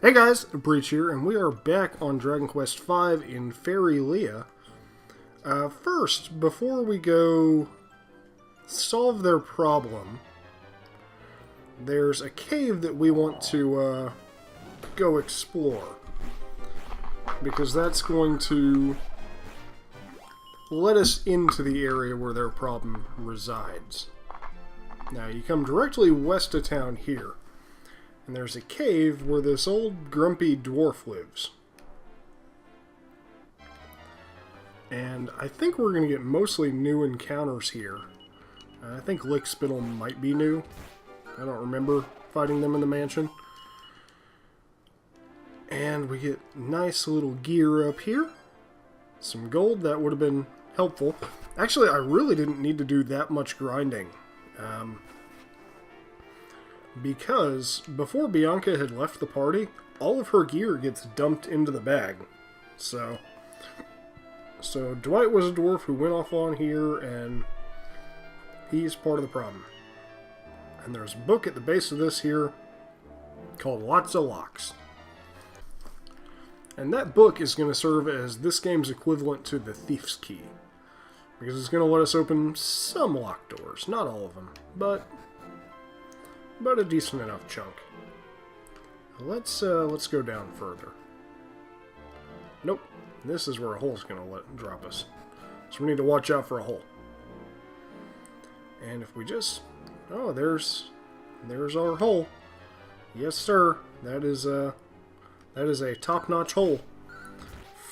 Hey guys, Breach here, and we are back on Dragon Quest V in Fairy Leah. First, before we go solve their problem, there's a cave that we want to go explore, because that's going to let us into the area where their problem resides. Now, you come directly west of town here, and there's a cave where this old grumpy dwarf lives. And I think we're going to get mostly new encounters here. I think Lickspittle might be new. I don't remember fighting them in the mansion. And we get nice little gear up here. Some gold, that would have been helpful. Actually, I really didn't need to do that much grinding. Because before Bianca had left the party, all of her gear gets dumped into the bag. So Dwight was a dwarf who went off on here, and he's part of the problem. And there's a book at the base of this here called Lots of Locks. And that book is going to serve as this game's equivalent to the Thief's Key. Because it's going to let us open some locked doors. Not all of them, but a decent enough chunk. Let's go down further. Nope, this is where a hole's going to drop us. So we need to watch out for a hole. And if we just... Oh, there's our hole. Yes, sir. That is a top-notch hole.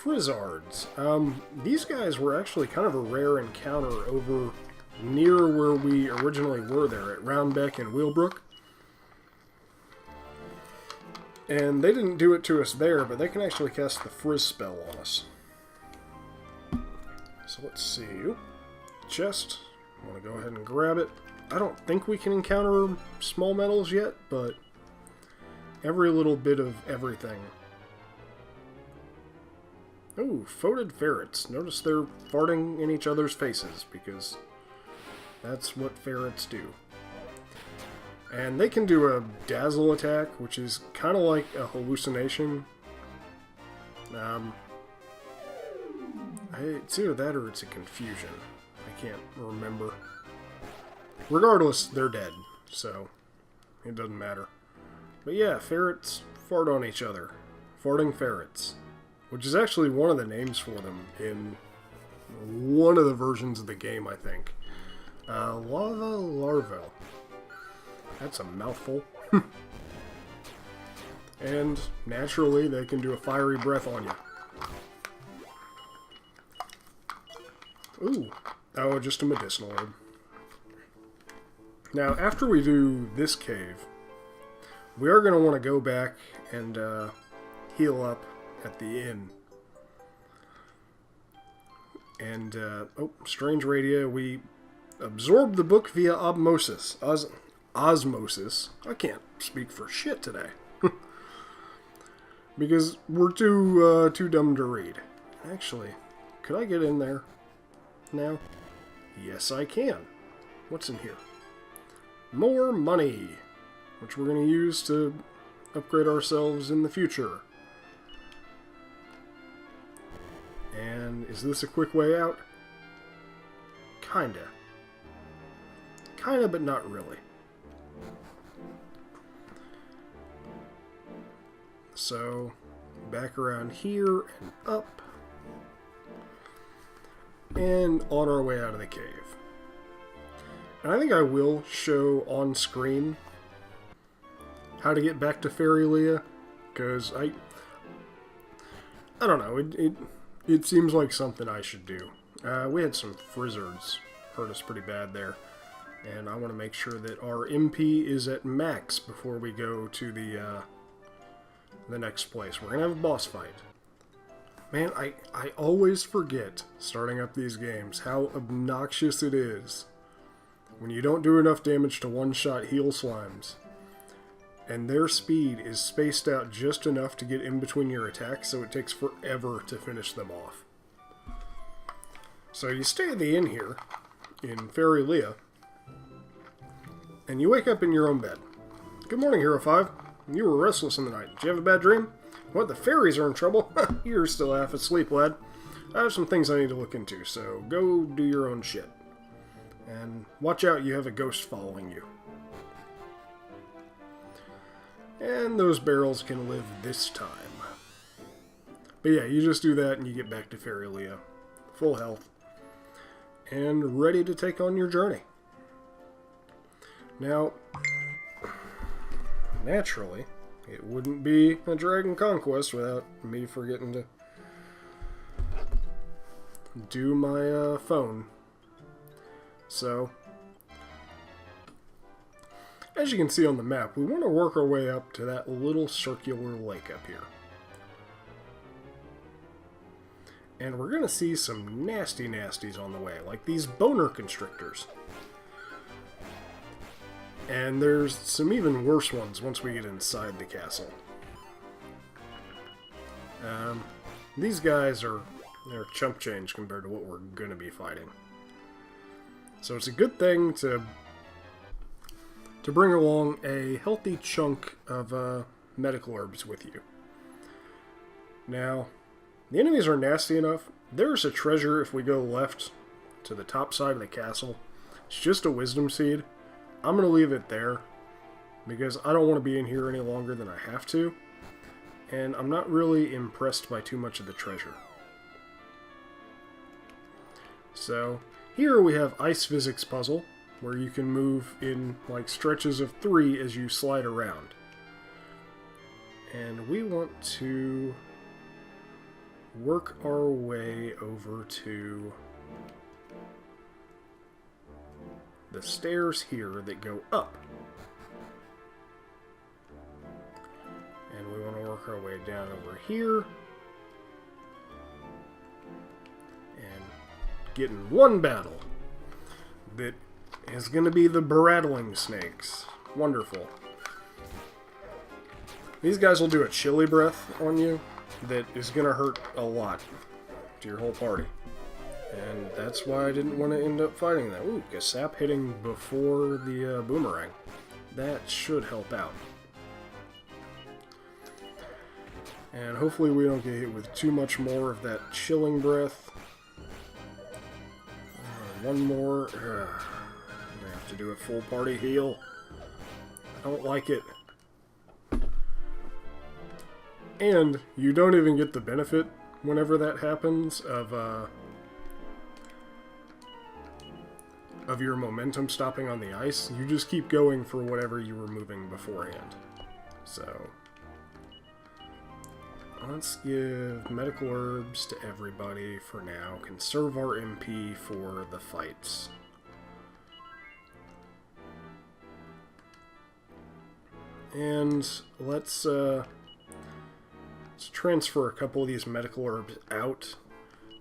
Frizzards. These guys were actually kind of a rare encounter over near where we originally were there, at Roundbeck and Wheelbrook. And they didn't do it to us there, but they can actually cast the Frizz spell on us. So let's see. Chest. I want to go ahead and grab it. I don't think we can encounter small metals yet, but every little bit of everything. Oh, foetid ferrets. Notice they're farting in each other's faces, because that's what ferrets do. And they can do a dazzle attack, which is kind of like a hallucination. It's either that or it's a confusion. I can't remember. Regardless, they're dead, so it doesn't matter. But yeah, ferrets fart on each other. Farting ferrets. Which is actually one of the names for them in one of the versions of the game, I think. Lava Larval. That's a mouthful. And naturally, they can do a fiery breath on you. Ooh. Oh, just a medicinal herb. Now, after we do this cave, we are going to want to go back and heal up at the inn. And, oh, strange radio. We absorbed the book via osmosis. Osmosis. I can't speak for shit today. Because we're too dumb to read. Actually, could I get in there now? Yes, I can. What's in here? More money, which we're going to use to upgrade ourselves in the future. And is this a quick way out? Kinda. Kinda, but not really. So, back around here and up. And on our way out of the cave. And I think I will show on screen how to get back to Fairy Leah. Because I don't know, it seems like something I should do. We had some frizzards hurt us pretty bad there. And I want to make sure that our MP is at max before we go to the next place. We're going to have a boss fight. Man, I always forget, starting up these games, how obnoxious it is when you don't do enough damage to one-shot heal slimes. And their speed is spaced out just enough to get in between your attacks, so it takes forever to finish them off. So you stay at the inn here, in Fairy Leah, and you wake up in your own bed. Good morning, Hero 5. You were restless in the night. Did you have a bad dream? What, the fairies are in trouble? You're still half asleep, lad. I have some things I need to look into, so go do your own shit. And watch out, you have a ghost following you. And those barrels can live this time. But yeah, you just do that and you get back to Fairy Leah. Full health. And ready to take on your journey. Now, naturally, it wouldn't be a Dragon Conquest without me forgetting to do my phone. So, as you can see on the map, we want to work our way up to that little circular lake up here. And we're going to see some nasty nasties on the way, like these boner constrictors. And there's some even worse ones once we get inside the castle. These guys they're chump change compared to what we're going to be fighting. So it's a good thing to bring along a healthy chunk of medical herbs with you. Now, the enemies are nasty enough. There's a treasure if we go left to the top side of the castle. It's just a wisdom seed. I'm going to leave it there because I don't want to be in here any longer than I have to. And I'm not really impressed by too much of the treasure. So, here we have Ice Physics Puzzle, where you can move in like stretches of 3 as you slide around. And we want to work our way over to the stairs here that go up. And we want to work our way down over here. And get in one battle that is going to be the Brattling Snakes. Wonderful. These guys will do a chilly breath on you that is going to hurt a lot to your whole party. And that's why I didn't want to end up fighting that. Ooh, Gasap hitting before the boomerang. That should help out. And hopefully we don't get hit with too much more of that chilling breath. One more. I'm going to have to do a full party heal. I don't like it. And you don't even get the benefit whenever that happens of your momentum stopping on the ice. You just keep going for whatever you were moving beforehand. So, let's give medical herbs to everybody for now. Conserve our MP for the fights. And let's transfer a couple of these medical herbs out,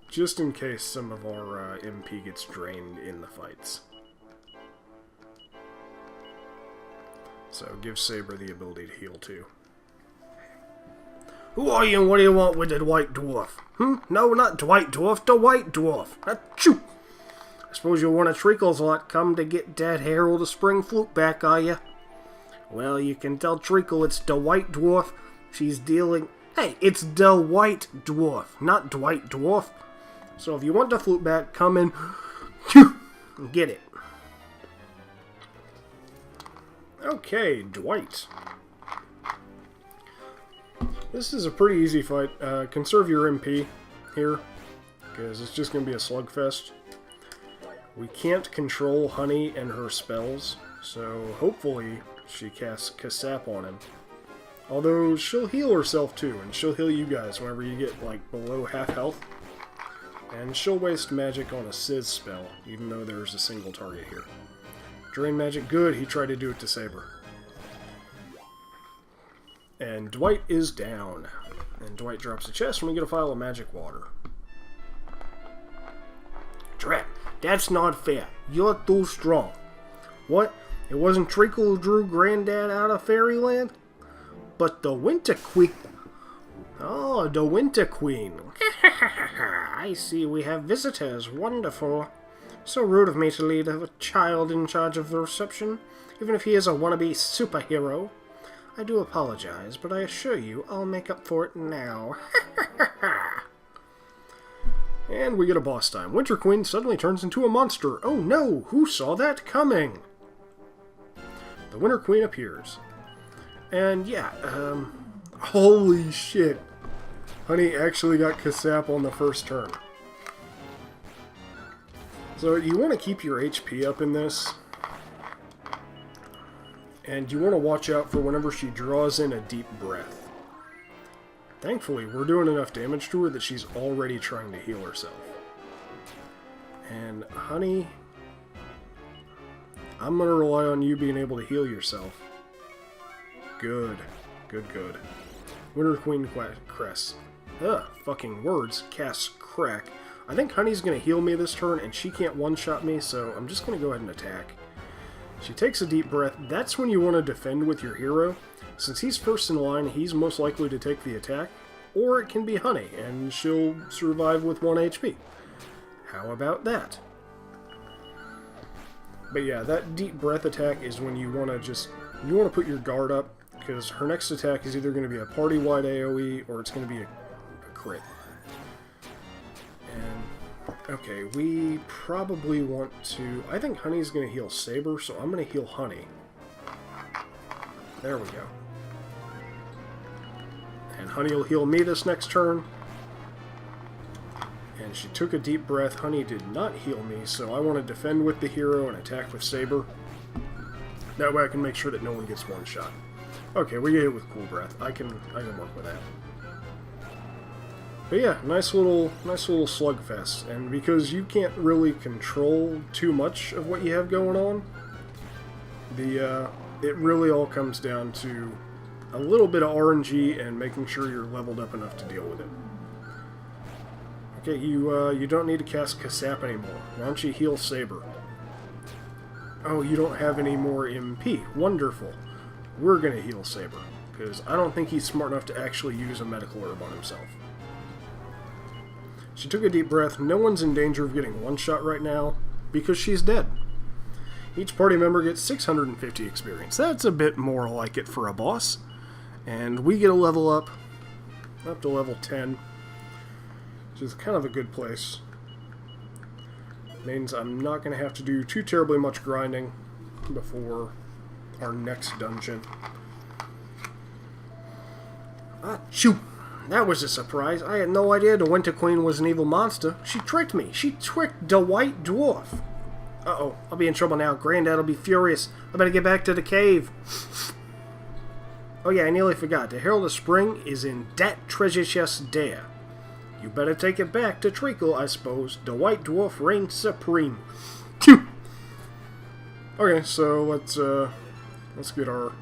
just in case some of our MP gets drained in the fights. So give Saber the ability to heal too. Who are you and what do you want with the White Dwarf? No, not Dwight Dwarf, the White Dwarf. Achoo! I suppose you're one of Treacle's lot come to get that Harold of Spring Flute back, are you? Well, you can tell Treacle it's the White Dwarf. She's dealing... Hey, it's the White Dwarf, not Dwight Dwarf. So if you want the flute back, come in and get it. Okay, Dwight. This is a pretty easy fight. Conserve your MP here, because it's just going to be a slugfest. We can't control Honey and her spells, so hopefully she casts Kasap on him. Although, she'll heal herself too, and she'll heal you guys whenever you get, like, below half health. And she'll waste magic on a Sizz spell, even though there's a single target here. Drain magic, good, he tried to do it to Saber. And Dwight is down. And Dwight drops a chest, and we get a vial of magic water. Drat, that's not fair. You're too strong. What? It wasn't Treacle who drew Granddad out of Fairyland? But the Winter Queen... Oh, the Winter Queen. I see we have visitors. Wonderful. So rude of me to leave a child in charge of the reception, even if he is a wannabe superhero. I do apologize, but I assure you I'll make up for it now. And we get a boss time. Winter Queen suddenly turns into a monster. Oh no, who saw that coming? The Winter Queen appears. And yeah, holy shit. Honey actually got Kasap on the first turn. So you want to keep your HP up in this. And you want to watch out for whenever she draws in a deep breath. Thankfully, we're doing enough damage to her that she's already trying to heal herself. And, honey, I'm going to rely on you being able to heal yourself. Good. Good, good. Winter Queen Crest. Ugh, fucking words. Casts Crack. I think Honey's going to heal me this turn, and she can't one-shot me, so I'm just going to go ahead and attack. She takes a deep breath. That's when you want to defend with your hero. Since he's first in line, he's most likely to take the attack. Or it can be Honey, and she'll survive with 1 HP. How about that? But yeah, that deep breath attack is when you want to put your guard up, because her next attack is either going to be a party-wide AoE, or it's going to be a crit. And, okay, we probably want to... I think Honey's going to heal Saber, so I'm going to heal Honey. There we go. And Honey will heal me this next turn. And she took a deep breath. Honey did not heal me, so I want to defend with the hero and attack with Saber. That way I can make sure that no one gets one shot. Okay, we get hit with Cool Breath. I can work with that. But yeah, nice little slugfest. And because you can't really control too much of what you have going on, it really all comes down to a little bit of RNG and making sure you're leveled up enough to deal with it. Okay, you don't need to cast Kasap anymore. Why don't you heal Saber? Oh, you don't have any more MP. Wonderful. We're gonna heal Saber, because I don't think he's smart enough to actually use a medical herb on himself. She took a deep breath. No one's in danger of getting one shot right now, because she's dead. Each party member gets 650 experience. That's a bit more like it for a boss. And we get a level up to level 10, which is kind of a good place. Means I'm not going to have to do too terribly much grinding before our next dungeon. Ah, shoot! That was a surprise. I had no idea the Winter Queen was an evil monster. She tricked me. She tricked the White Dwarf. Uh-oh, I'll be in trouble now. Granddad'll be furious. I better get back to the cave. Oh yeah, I nearly forgot. The Herald of Spring is in that treasure chest there. You better take it back to Treacle, I suppose. The White Dwarf reigns supreme. Okay, so let's get our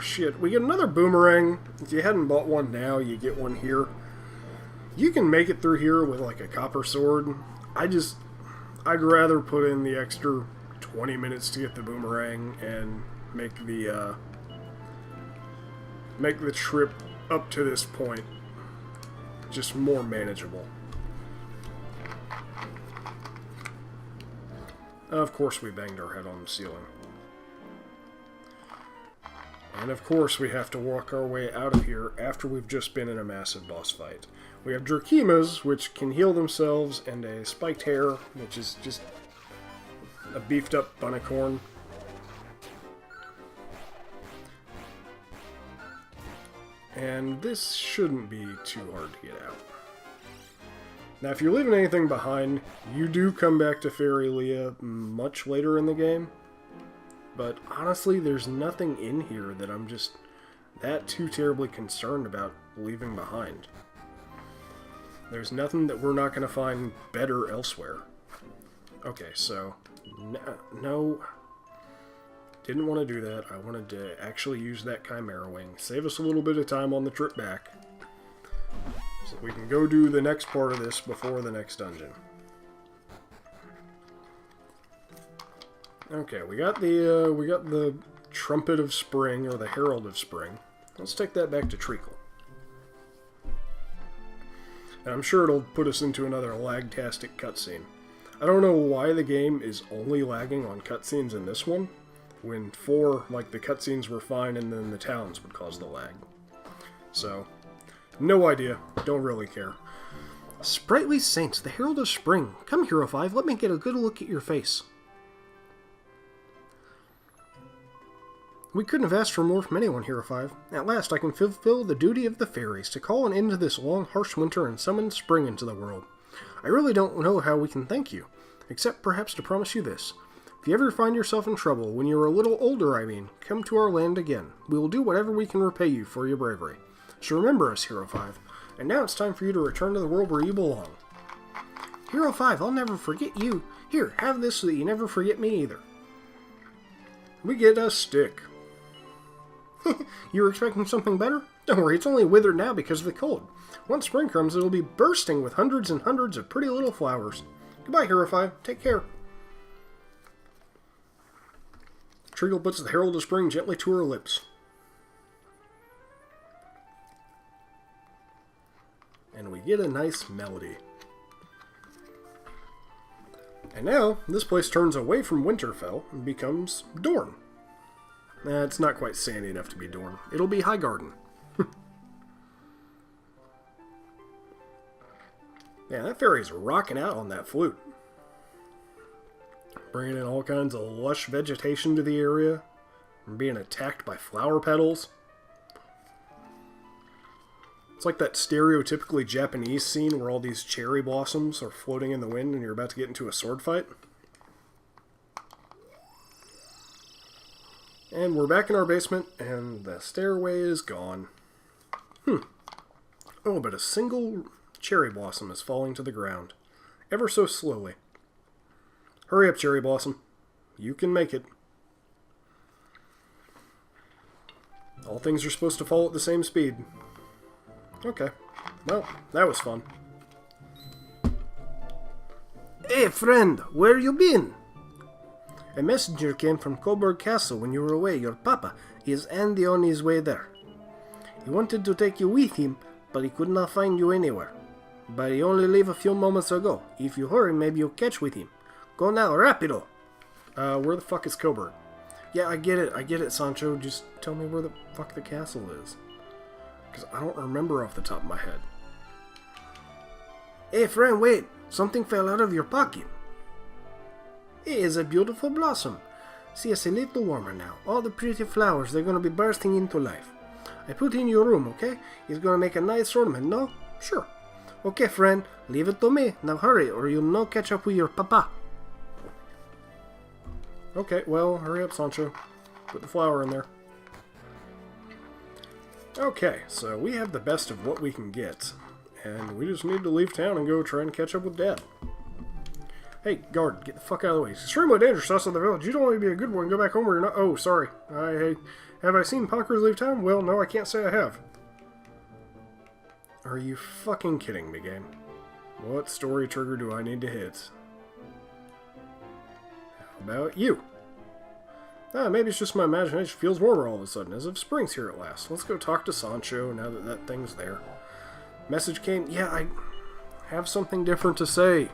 shit. We get another boomerang. If you hadn't bought one now, you get one here. You can make it through here with like a copper sword. I'd rather put in the extra 20 minutes to get the boomerang and make the trip up to this point just more manageable. Of course we banged our head on the ceiling. And of course we have to walk our way out of here after we've just been in a massive boss fight. We have Drakimas, which can heal themselves, and a Spiked Hare, which is just a beefed up Bunnicorn. And this shouldn't be too hard to get out. Now, if you're leaving anything behind, you do come back to Fairy Leah much later in the game. But honestly, there's nothing in here that I'm just that too terribly concerned about leaving behind. There's nothing that we're not going to find better elsewhere. Okay, so no, didn't want to do that. I wanted to actually use that Chimera Wing. Save us a little bit of time on the trip back, so we can go do the next part of this before the next dungeon. Okay, we got the Trumpet of Spring, or the Herald of Spring. Let's take that back to Treacle. And I'm sure it'll put us into another lag-tastic cutscene. I don't know why the game is only lagging on cutscenes in this one. when 4, like, the cutscenes were fine, and then the towns would cause the lag. So, no idea. Don't really care. Sprightly Saints, the Herald of Spring. Come, Hero 5, let me get a good look at your face. We couldn't have asked for more from anyone, Hero 5. At last I can fulfill the duty of the fairies, to call an end to this long, harsh winter and summon spring into the world. I really don't know how we can thank you, except perhaps to promise you this. If you ever find yourself in trouble, when you're a little older, I mean, come to our land again. We will do whatever we can repay you for your bravery. So remember us, Hero 5. And now it's time for you to return to the world where you belong. Hero 5, I'll never forget you. Here, have this so that you never forget me either. We get a stick. You were expecting something better? Don't worry, it's only withered now because of the cold. Once spring comes, it'll be bursting with hundreds and hundreds of pretty little flowers. Goodbye, Hero 5. Take care. Treacle puts the Herald of Spring gently to her lips. And we get a nice melody. And now, this place turns away from Winterfell and becomes Dorne. It's not quite sandy enough to be Dorne. It'll be Highgarden. Yeah, that fairy's rocking out on that flute. Bringing in all kinds of lush vegetation to the area. And being attacked by flower petals. It's like that stereotypically Japanese scene where all these cherry blossoms are floating in the wind and you're about to get into a sword fight. And we're back in our basement, and the stairway is gone. Oh, but a single cherry blossom is falling to the ground. Ever so slowly. Hurry up, cherry blossom. You can make it. All things are supposed to fall at the same speed. Okay. Well, that was fun. Hey, friend, where you been? A messenger came from Coburg Castle when you were away. Your papa is Andy on his way there. He wanted to take you with him, but he could not find you anywhere. But he only left a few moments ago. If you hurry, maybe you'll catch with him. Go now, rapido! Where the fuck is Coburg? Yeah, I get it, Sancho. Just tell me where the fuck the castle is. Because I don't remember off the top of my head. Hey, friend, wait! Something fell out of your pocket. It is a beautiful blossom. See, it's a little warmer now. All the pretty flowers, they're going to be bursting into life. I put it in your room, okay? It's going to make a nice ornament, no? Sure. Okay, friend, leave it to me. Now hurry, or you'll not catch up with your papa. Okay, well, hurry up, Sancho. Put the flower in there. Okay, so we have the best of what we can get. And we just need to leave town and go try and catch up with Dad. Hey, guard, get the fuck out of the way. It's extremely dangerous outside the village. You don't want to be a good boy and go back home or you're not. Oh, sorry. Have I seen Pockers leave town? Well, no, I can't say I have. Are you fucking kidding me, game? What story trigger do I need to hit? How about you? Maybe it's just my imagination feels warmer all of a sudden, as if spring's here at last. Let's go talk to Sancho now that that thing's there. Message came. Yeah, I have something different to say.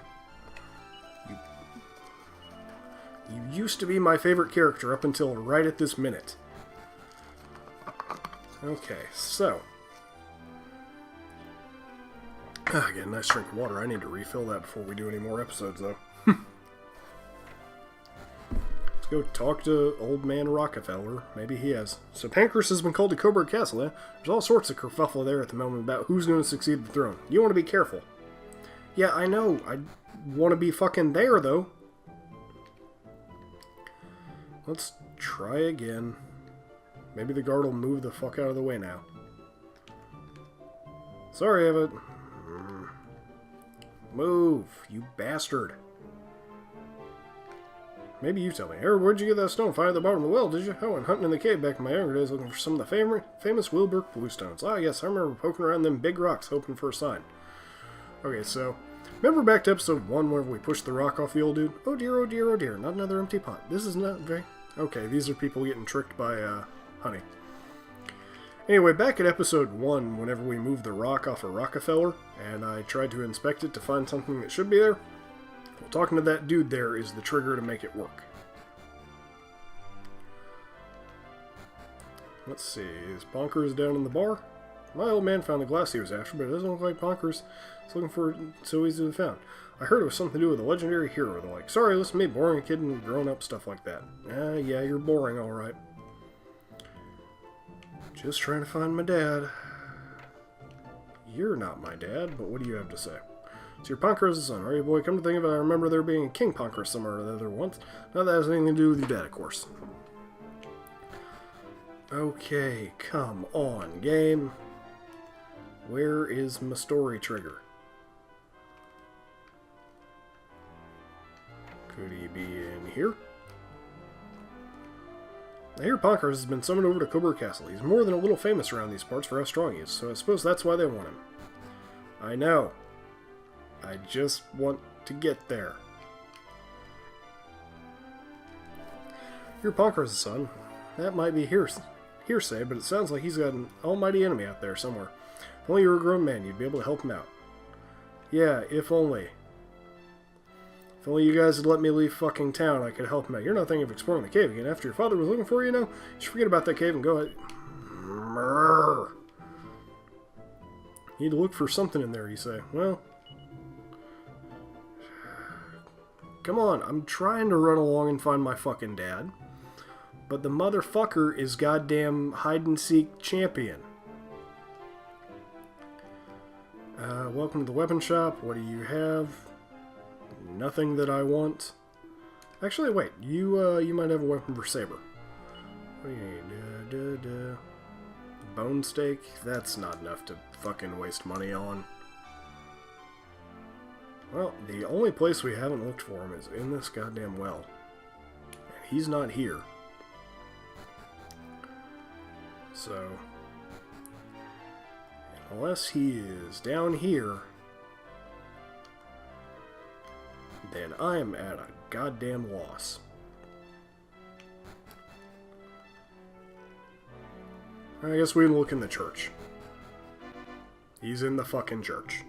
You used to be my favorite character up until right at this minute. Okay, so. Get a nice drink of water. I need to refill that before we do any more episodes, though. Let's go talk to Old Man Rockefeller. Maybe he has. So Pancras has been called to Coburg Castle, eh? There's all sorts of kerfuffle there at the moment about who's going to succeed the throne. You want to be careful. Yeah, I know. I want to be fucking there, though. Let's try again. Maybe the guard will move the fuck out of the way now. Sorry, Eva. Move, you bastard. Maybe you tell me. Hey, where'd you get that stone? Find at the bottom of the well, did you? Oh, and hunting in the cave back in my younger days looking for some of the famous Wilbur bluestones. Ah, yes, I remember poking around them big rocks hoping for a sign. Okay, so... remember back to episode 1 where we pushed the rock off the old dude? Oh dear, oh dear, oh dear. Not another empty pot. This is not very... okay, these are people getting tricked by, honey. Anyway, back at episode 1, whenever we moved the rock off of Rockefeller, and I tried to inspect it to find something that should be there, well, talking to that dude there is the trigger to make it work. Let's see, is Bonkers down in the bar? My old man found the glass he was after, but it doesn't look like Bonkers is looking for it so easy to be found. I heard it was something to do with a legendary hero. They're like, sorry, listen to me, boring a kid and grown up, stuff like that. Yeah, you're boring, alright. Just trying to find my dad. You're not my dad, but what do you have to say? So you're Ponker's son, are you, boy? Come to think of it, I remember there being a King Ponker somewhere or the other once. Now that has anything to do with your dad, of course. Okay, come on, game. Where is my story trigger? Could he be in here? I hear Ponkers has been summoned over to Coburg Castle. He's more than a little famous around these parts for how strong he is, so I suppose that's why they want him. I know. I just want to get there. You're Ponkers' son. That might be hearsay, but it sounds like he's got an almighty enemy out there somewhere. If only you were a grown man, you'd be able to help him out. Yeah, if only. If only you guys had let me leave fucking town, I could help him out. You're not thinking of exploring the cave again after your father was looking for you, you know? You should forget about that cave and go ahead. Mrrr. You need to look for something in there, you say. Well, come on, I'm trying to run along and find my fucking dad. But the motherfucker is goddamn hide-and-seek champion. Welcome to the weapon shop. What do you have? Nothing that I want. Actually, wait. You might have a weapon for Saber. What do you need? Bone steak? That's not enough to fucking waste money on. Well, the only place we haven't looked for him is in this goddamn well. And he's not here. So, unless he is down here, then I am at a goddamn loss. I guess we can look in the church. He's in the fucking church.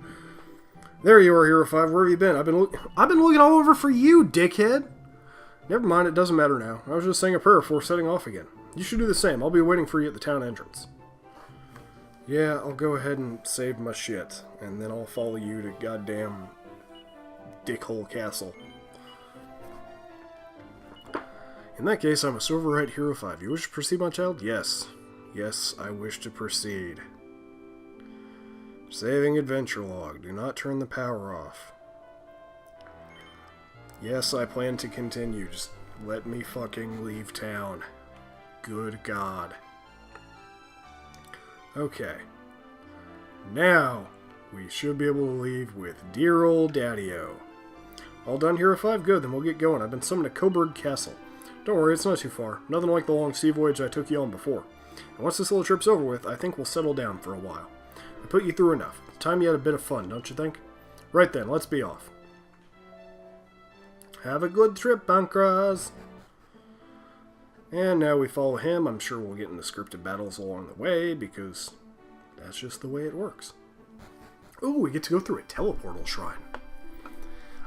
There you are, Hero 5. Where have you been? I've been looking all over for you, dickhead. Never mind, it doesn't matter now. I was just saying a prayer before setting off again. You should do the same. I'll be waiting for you at the town entrance. Yeah, I'll go ahead and save my shit, and then I'll follow you to goddamn Dickhole Castle. In that case, I must overwrite Hero 5. You wish to proceed, my child? Yes. Yes, I wish to proceed. Saving adventure log. Do not turn the power off. Yes, I plan to continue. Just let me fucking leave town. Good God. Okay. Now, we should be able to leave with dear old Daddy-O. All done, Hero 5? Good, then we'll get going. I've been summoned to Coburg Castle. Don't worry, it's not too far. Nothing like the long sea voyage I took you on before. And once this little trip's over with, I think we'll settle down for a while. I put you through enough. It's time you had a bit of fun, don't you think? Right then, let's be off. Have a good trip, Bankras. And now we follow him. I'm sure we'll get into scripted battles along the way, because that's just the way it works. Ooh, we get to go through a teleportal shrine.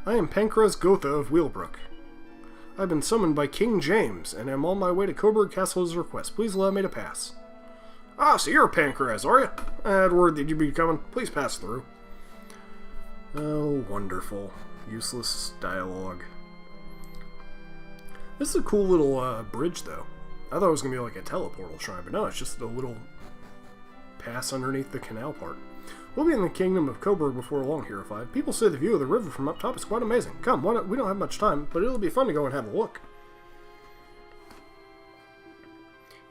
I am Pankras Gotha of Wheelbrook. I've been summoned by King James, and am on my way to Coburg Castle as request. Please allow me to pass. Ah, so you're Pankras, are you? I had word that you'd be coming. Please pass through. Oh, wonderful. Useless dialogue. This is a cool little bridge, though. I thought it was going to be like a teleportal shrine, but no, it's just a little pass underneath the canal part. We'll be in the kingdom of Coburg before long, Hero 5. People say the view of the river from up top is quite amazing. Come, we don't have much time, but it'll be fun to go and have a look.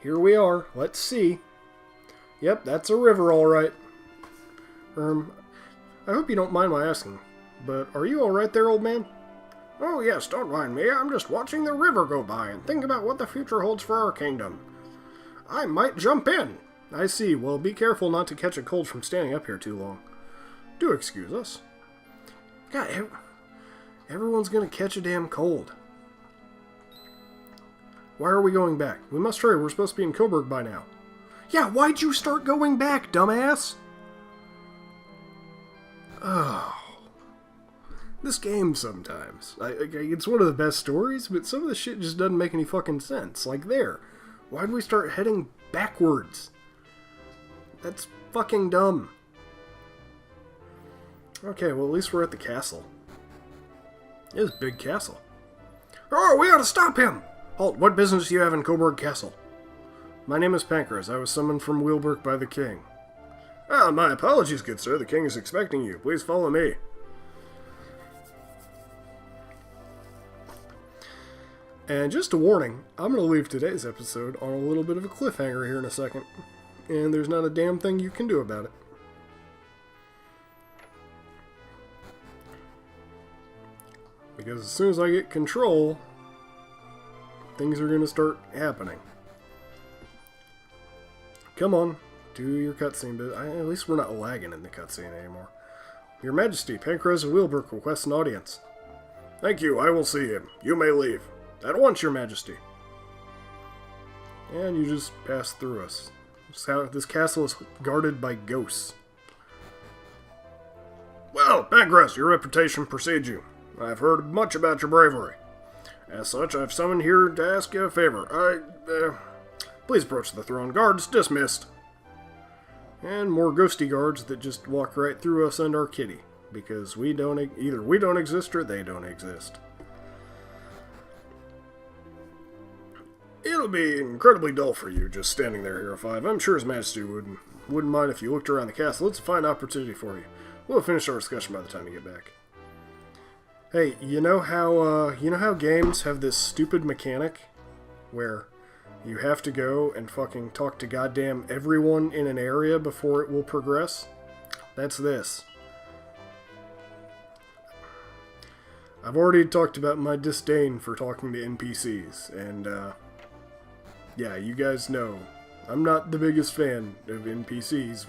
Here we are. Let's see. Yep, that's a river, all right. I hope you don't mind my asking, but are you all right there, old man? Oh yes, don't mind me. I'm just watching the river go by and think about what the future holds for our kingdom. I might jump in. I see. Well, be careful not to catch a cold from standing up here too long. Do excuse us. God, everyone's gonna catch a damn cold. Why are we going back? We must hurry. We're supposed to be in Coburg by now. Yeah, why'd you start going back, dumbass? Oh. This game sometimes. It's one of the best stories, but some of the shit just doesn't make any fucking sense. Like there. Why'd we start heading backwards. That's fucking dumb. Okay, well, at least we're at the castle. It is a big castle. Oh, we ought to stop him! Halt, what business do you have in Coburg Castle? My name is Pancras. I was summoned from Wilbrook by the king. Ah, my apologies, good sir. The king is expecting you. Please follow me. And just a warning, I'm going to leave today's episode on a little bit of a cliffhanger here in a second. And there's not a damn thing you can do about it. Because as soon as I get control, things are going to start happening. Come on, do your cutscene, but at least we're not lagging in the cutscene anymore. Your Majesty, Pancras of Wilbrook requests an audience. Thank you, I will see him. You may leave. At once, Your Majesty. And you just pass through us. This castle is guarded by ghosts. Well, Pancras, your reputation precedes you. I've heard much about your bravery. As such, I've summoned here to ask you a favor. Please approach the throne. Guards dismissed. And more ghosty guards that just walk right through us and our kitty. Because either we don't exist or they don't exist. It'll be incredibly dull for you just standing there, Hero 5. I'm sure His Majesty wouldn't mind if you looked around the castle. It's a fine opportunity for you. We'll finish our discussion by the time you get back. Hey, you know how games have this stupid mechanic where you have to go and fucking talk to goddamn everyone in an area before it will progress? That's this. I've already talked about my disdain for talking to NPCs, and yeah, you guys know I'm not the biggest fan of NPCs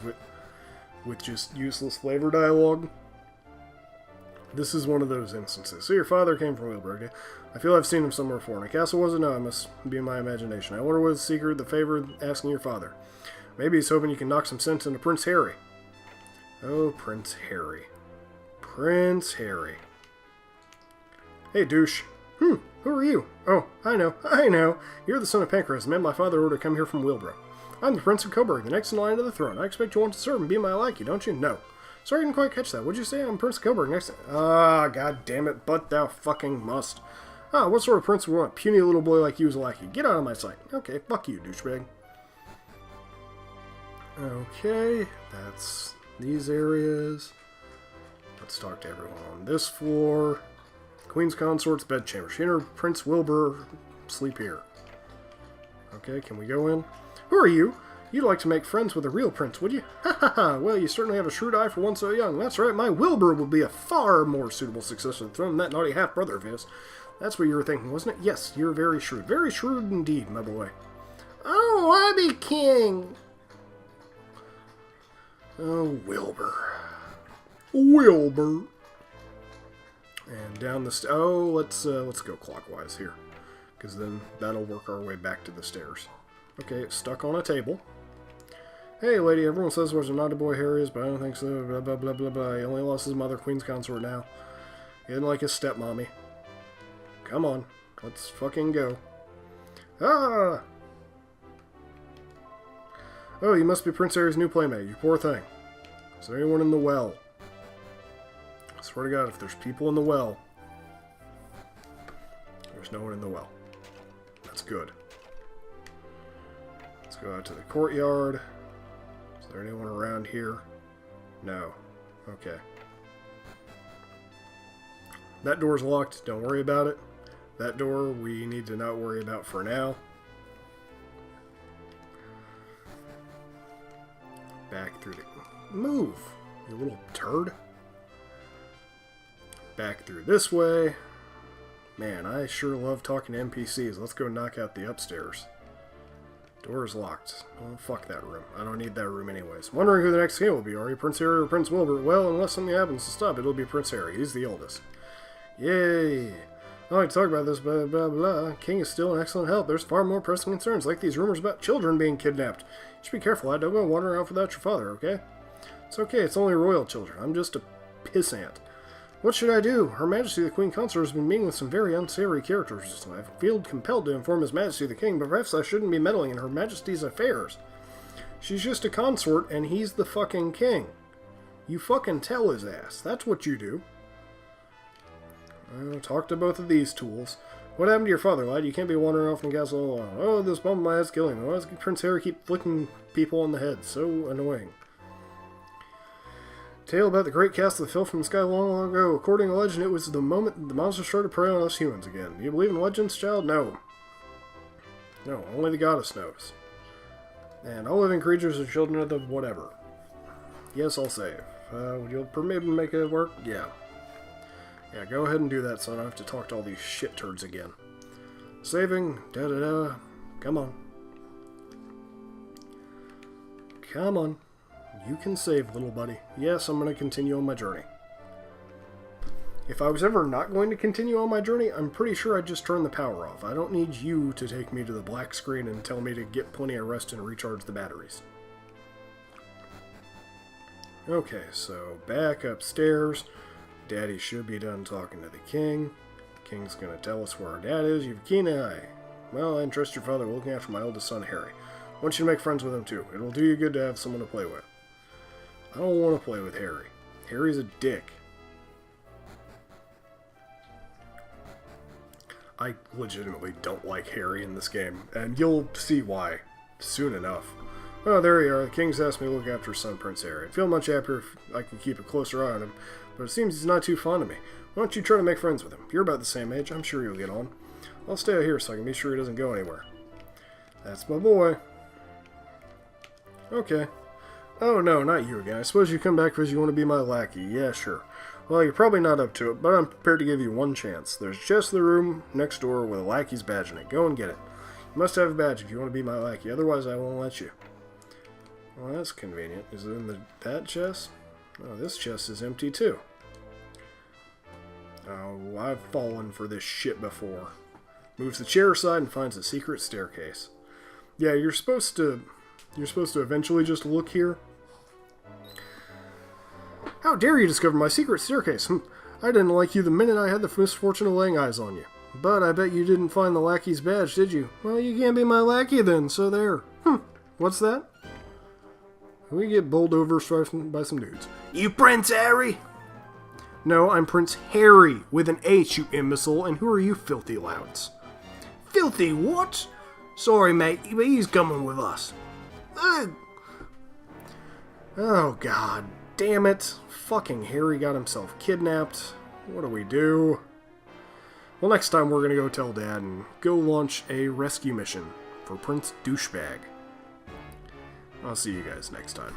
with just useless flavor dialogue. This is one of those instances. So your father came from Wilbrook. I feel I've seen him somewhere before. In a castle was it? No, it must be in my imagination. I wonder what the secret, the favor asking your father. Maybe he's hoping you can knock some sense into Prince Harry. Oh, Prince Harry. Prince Harry. Hey, douche. Who are you? Oh, I know. You're the son of Pancras, the man my father ordered to come here from Wilbrook. I'm the Prince of Coburg, the next in line to the throne. I expect you want to serve and be my lackey, don't you? No. Sorry, I didn't quite catch that. What'd you say? I'm Prince of Coburg next. Ah, god damn it, but thou fucking must. Ah, what sort of prince would want a puny little boy like you as a lackey? Get out of my sight. Okay, fuck you, douchebag. Okay, that's these areas. Let's talk to everyone on this floor. Queen's consort's bedchamber. She and her Prince Wilbur sleep here. Okay, can we go in? Who are you? You'd like to make friends with a real prince, would you? Ha ha ha! Well, you certainly have a shrewd eye for one so young. That's right, my Wilbur will be a far more suitable successor to the throne than that naughty half-brother of his. That's what you were thinking, wasn't it? Yes, you're very shrewd. Very shrewd indeed, my boy. Oh, I be king! Oh, Wilbur. Wilbur. And down the let's go clockwise here, because then that'll work our way back to the stairs. Okay, it's stuck on a table. Hey, lady, everyone says there's a naughty boy Harry is, but I don't think so. Blah, blah, blah, blah, blah. He only lost his mother, Queen's consort now. He didn't like his stepmommy. Come on, let's fucking go. Ah! Oh, you must be Prince Harry's new playmate, you poor thing. Is there anyone in the well? I swear to God, if there's people in the well, there's no one in the well. That's good. Let's go out to the courtyard. Is there anyone around here? No. Okay. That door's locked. Don't worry about it. That door we need to not worry about for now. Back through the... Move, you little turd. Back through this way. Man, I sure love talking to NPCs. Let's go knock out the upstairs. Door's locked. Oh, fuck that room. I don't need that room anyways. Wondering who the next king will be. Are you Prince Harry or Prince Wilbur? Well, unless something happens to stop it, it'll be Prince Harry. He's the oldest. Yay! I don't like to talk about this, blah, blah, blah. King is still in excellent health. There's far more pressing concerns, like these rumors about children being kidnapped. You should be careful, lad. Don't go wandering out without your father, okay? It's okay. It's only royal children. I'm just a pissant. What should I do? Her Majesty the Queen Consort has been meeting with some very unsavory characters. I feel compelled to inform His Majesty the King, but perhaps I shouldn't be meddling in Her Majesty's affairs. She's just a consort, and he's the fucking king. You fucking tell his ass. That's what you do. Talk to both of these tools. What happened to your father, lad? You can't be wandering off from the castle all alone. Oh, this bump on my head's killing me. Why does Prince Harry keep flicking people on the head? So annoying. Tale about the great castle that fell from the sky long ago. According to legend, it was the moment the monsters started to prey on us humans again. Do you believe in legends, child? No. No, only the goddess knows. And all living creatures are children of the whatever. Yes, I'll save. Would you permit me to make it work? Yeah. Yeah, go ahead and do that so I don't have to talk to all these shit turds again. Saving. Da-da-da. Come on. Come on. You can save, little buddy. Yes, I'm going to continue on my journey. If I was ever not going to continue on my journey, I'm pretty sure I'd just turn the power off. I don't need you to take me to the black screen and tell me to get plenty of rest and recharge the batteries. Okay, so back upstairs. Daddy should be done talking to the king. King's going to tell us where our dad is. You've a keen eye. Well, I entrust your father with looking after my eldest son, Harry. I want you to make friends with him, too. It'll do you good to have someone to play with. I don't want to play with Harry. Harry's a dick. I legitimately don't like Harry in this game, and you'll see why soon enough. Oh, there you are. The king's asked me to look after his son, Prince Harry. I'd feel much happier if I could keep a closer eye on him, but it seems he's not too fond of me. Why don't you try to make friends with him? You're about the same age. I'm sure you'll get on. I'll stay out here so I can be sure he doesn't go anywhere. That's my boy. Okay. Oh, no, not you again. I suppose you come back because you want to be my lackey. Yeah, sure. Well, you're probably not up to it, but I'm prepared to give you one chance. There's just the room next door with a lackey's badge in it. Go and get it. You must have a badge if you want to be my lackey. Otherwise, I won't let you. Well, that's convenient. Is it in that chest? Oh, this chest is empty, too. Oh, I've fallen for this shit before. Moves the chair aside and finds a secret staircase. Yeah, you're supposed to eventually just look here. How dare you discover my secret staircase? I didn't like you the minute I had the misfortune of laying eyes on you. But I bet you didn't find the lackey's badge, did you? Well, you can't be my lackey then, so there. What's that? We get bowled over by some dudes. You Prince Harry? No, I'm Prince Harry, with an H, you imbecile, and who are you filthy louts? Filthy what? Sorry, mate, but he's coming with us. Oh, god damn it. Fucking Harry got himself kidnapped. What do we do? Well, next time we're gonna go tell Dad and go launch a rescue mission for Prince Douchebag. I'll see you guys next time.